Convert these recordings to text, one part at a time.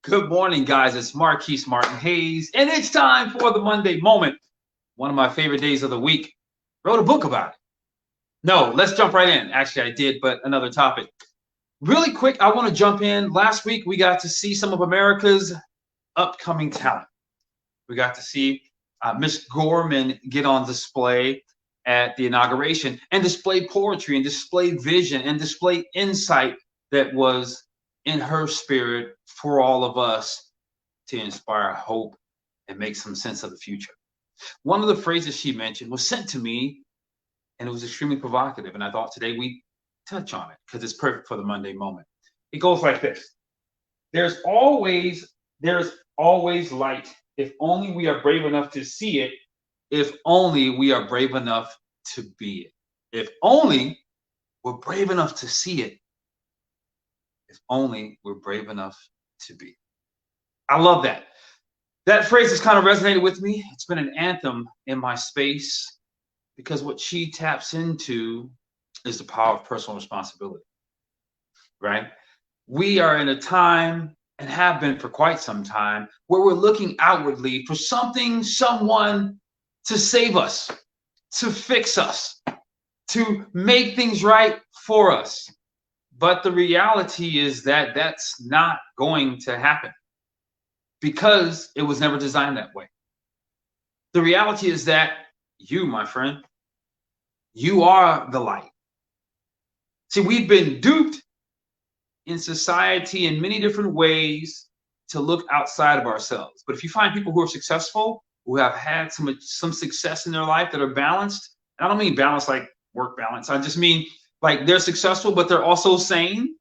Good morning, guys. It's Marquise Martin Hayes, and it's time for the Monday Moment. One of my favorite days of the week. Wrote a book about it. No, let's jump right in. Actually, I did, but another topic. Really quick, I want to jump in. Last week, we got to see some of America's upcoming talent. We got to see Miss Gorman get on display at the inauguration and display poetry and display vision and display insight that was in her spirit for all of us to inspire hope and make some sense of the future. One of the phrases she mentioned was sent to me, and it was extremely provocative. And I thought today we touch on it because it's perfect for the Monday Moment. It goes like this: There's always light if only we are brave enough to see it. If only we are brave enough to be it. If only we're brave enough to see it. If only we're brave enough to be. I love that. That phrase has kind of resonated with me. It's been an anthem in my space because what she taps into is the power of personal responsibility, right? We are in a time, and have been for quite some time, where we're looking outwardly for something, someone to save us, to fix us, to make things right for us. But the reality is that that's not going to happen because it was never designed that way. The reality is that you, my friend, you are the light. See, we've been duped in society in many different ways to look outside of ourselves. But if you find people who are successful, who have had some success in their life that are balanced, and I don't mean balanced like work balance, I just mean like they're successful, but they're also sane,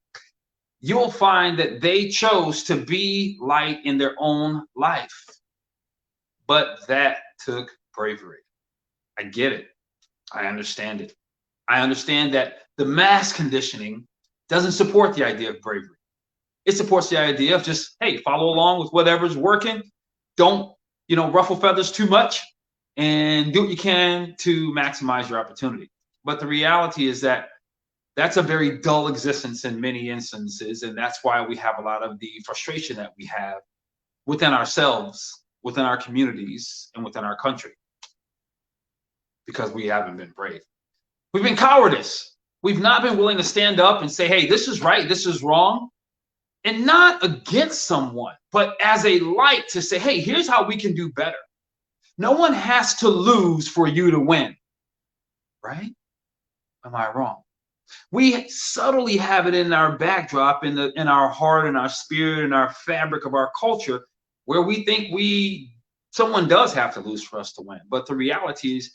you'll find that they chose to be light in their own life. But that took bravery. I get it. I understand it. I understand that the mass conditioning doesn't support the idea of bravery. It supports the idea of just, hey, follow along with whatever's working. Don't, ruffle feathers too much and do what you can to maximize your opportunity. But the reality is that that's a very dull existence in many instances. And that's why we have a lot of the frustration that we have within ourselves, within our communities, and within our country. Because we haven't been brave. We've been cowardice. We've not been willing to stand up and say, hey, this is right, this is wrong. And not against someone, but as a light to say, hey, here's how we can do better. No one has to lose for you to win. Right? Am I wrong? We subtly have it in our backdrop, in our heart, in our spirit, in our fabric of our culture, where we think someone does have to lose for us to win. But the reality is, it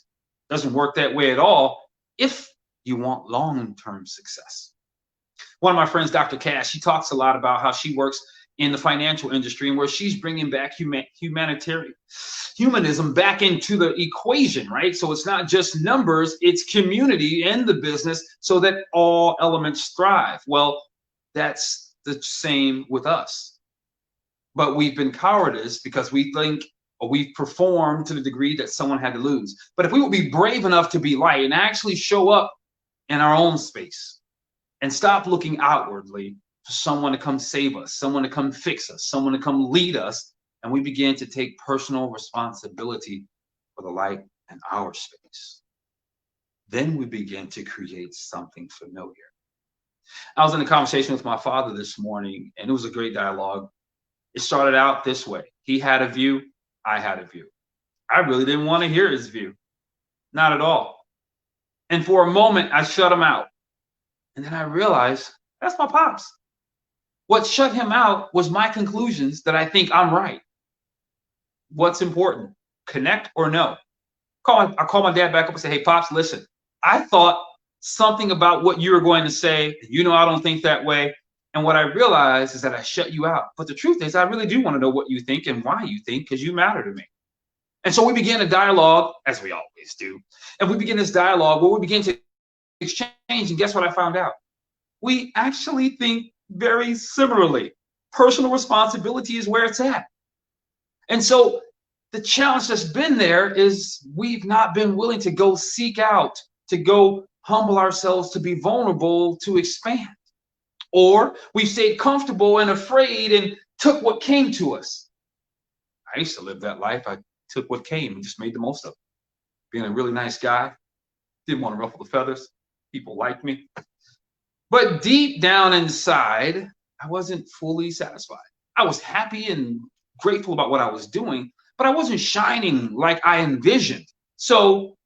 doesn't work that way at all if you want long-term success. One of my friends, Dr. Cash, she talks a lot about how she works in the financial industry and where she's bringing back humanism back into the equation, right? So it's not just numbers, it's community in the business so that all elements thrive. Well, that's the same with us. But we've been cowardice because we think, or we've performed to the degree that someone had to lose. But if we would be brave enough to be light and actually show up in our own space and stop looking outwardly for someone to come save us, someone to come fix us, someone to come lead us, and we begin to take personal responsibility for the light in our space, then we begin to create something familiar. I was in a conversation with my father this morning, and it was a great dialogue. It started out this way. He had a view, I had a view. I really didn't want to hear his view. Not at all. And for a moment, I shut him out. And then I realized that's my pops. What shut him out was my conclusions that I think I'm right. What's important? Connect or no? I call my dad back up and say, hey, Pops, listen, I thought something about what you were going to say. I don't think that way. And what I realized is that I shut you out. But the truth is, I really do want to know what you think and why you think, because you matter to me. And so we began a dialogue, as we always do. And we begin this dialogue where we begin to exchange. And guess what I found out? We actually think very similarly. Personal responsibility is where it's at. And so the challenge that's been there is we've not been willing to go seek out, to go humble ourselves, to be vulnerable, to expand. Or we've stayed comfortable and afraid and took what came to us. I used to live that life. I took what came and just made the most of it. Being a really nice guy, didn't want to ruffle the feathers. People liked me. But deep down inside, I wasn't fully satisfied. I was happy and grateful about what I was doing, but I wasn't shining like I envisioned. So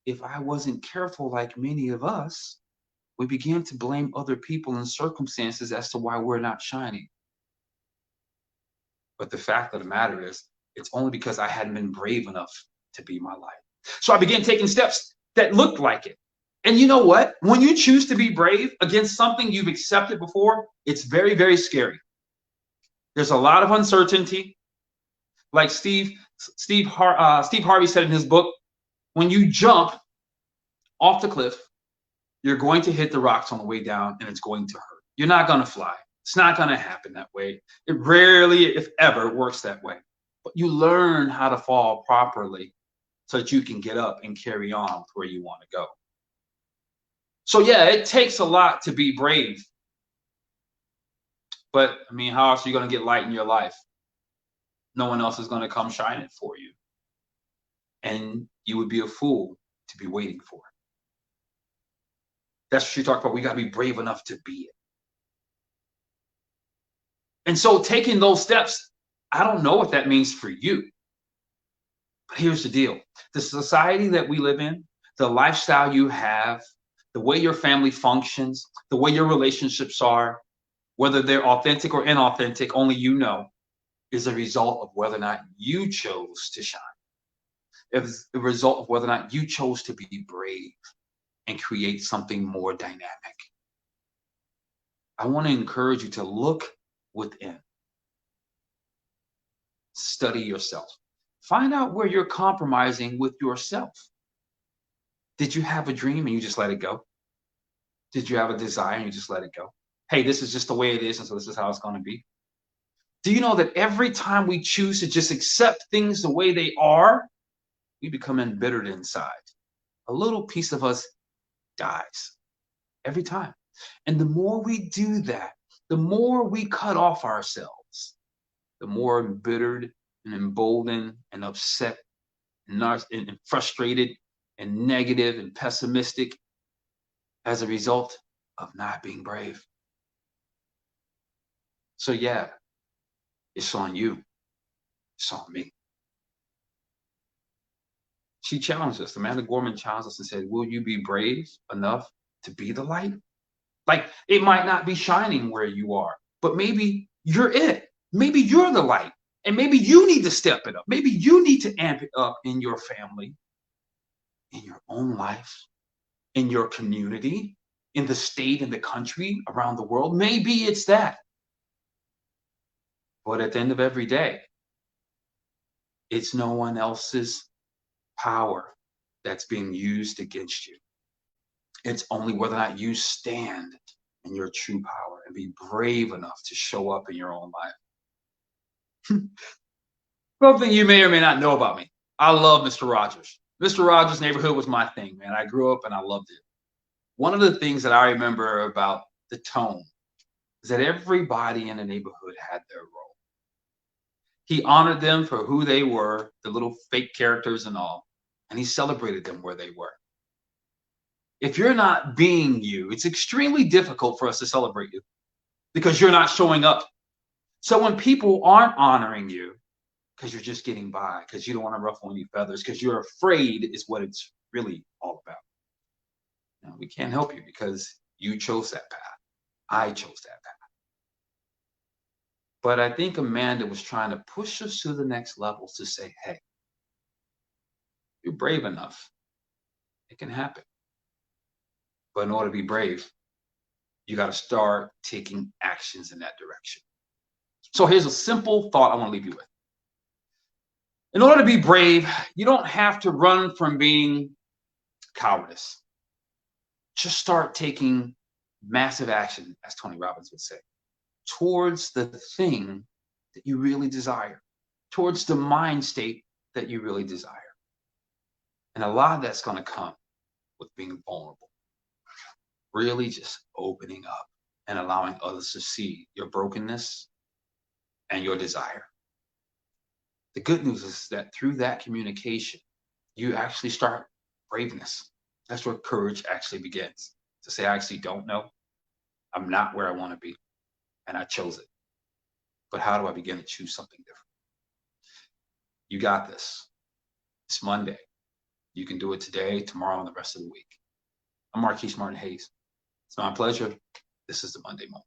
if I wasn't careful, like many of us, we began to blame other people and circumstances as to why we're not shining. But the fact of the matter is, it's only because I hadn't been brave enough to be my light. So I began taking steps that looked like it. And you know what? When you choose to be brave against something you've accepted before, it's very, very scary. There's a lot of uncertainty. Like Steve Harvey said in his book, when you jump off the cliff, you're going to hit the rocks on the way down and it's going to hurt. You're not going to fly. It's not going to happen that way. It rarely, if ever, works that way. But you learn how to fall properly so that you can get up and carry on with where you want to go. So yeah, it takes a lot to be brave. But I mean, how else are you going to get light in your life? No one else is going to come shine it for you. And you would be a fool to be waiting for it. That's what she talked about. We got to be brave enough to be it. And so taking those steps, I don't know what that means for you. But here's the deal. The society that we live in, the lifestyle you have, the way your family functions, the way your relationships are, whether they're authentic or inauthentic, only you know, is a result of whether or not you chose to shine. It's the result of whether or not you chose to be brave and create something more dynamic. I want to encourage you to look within. Study yourself. Find out where you're compromising with yourself. Did you have a dream and you just let it go? Did you have a desire and you just let it go? Hey, this is just the way it is, and so this is how it's going to be. Do you know that every time we choose to just accept things the way they are, we become embittered inside? A little piece of us dies every time. And the more we do that, the more we cut off ourselves, the more embittered and emboldened and upset and frustrated and negative and pessimistic as a result of not being brave. So yeah, it's on you. It's on me. She challenged us. Amanda Gorman challenged us and said, will you be brave enough to be the light? Like, it might not be shining where you are, but maybe you're it. Maybe you're the light. And maybe you need to step it up. Maybe you need to amp it up in your family, in your own life, in your community, in the state, in the country, around the world. Maybe it's that. But at the end of every day, it's no one else's power that's being used against you. It's only whether or not you stand in your true power and be brave enough to show up in your own life. Something you may or may not know about me. I love Mr. Rogers. Mr. Rogers' Neighborhood was my thing, man. I grew up and I loved it. One of the things that I remember about the tone is that everybody in the neighborhood had their role. He honored them for who they were, the little fake characters and all, and he celebrated them where they were. If you're not being you, it's extremely difficult for us to celebrate you because you're not showing up. So when people aren't honoring you because you're just getting by, because you don't want to ruffle any feathers, because you're afraid is what it's really all about. Now, we can't help you because you chose that path. I chose that path. But I think Amanda was trying to push us to the next level to say, hey, you're brave enough. It can happen. But in order to be brave, you got to start taking actions in that direction. So here's a simple thought I want to leave you with. In order to be brave, you don't have to run from being cowardice. Just start taking massive action, as Tony Robbins would say, towards the thing that you really desire, towards the mind state that you really desire. And a lot of that's going to come with being vulnerable. Really just opening up and allowing others to see your brokenness and your desire. The good news is that through that communication, you actually start braveness. That's where courage actually begins. To say, I actually don't know. I'm not where I want to be, and I chose it. But how do I begin to choose something different? You got this. It's Monday. You can do it today, tomorrow, and the rest of the week. I'm Marquise Martin Hayes. It's my pleasure. This is the Monday Moment.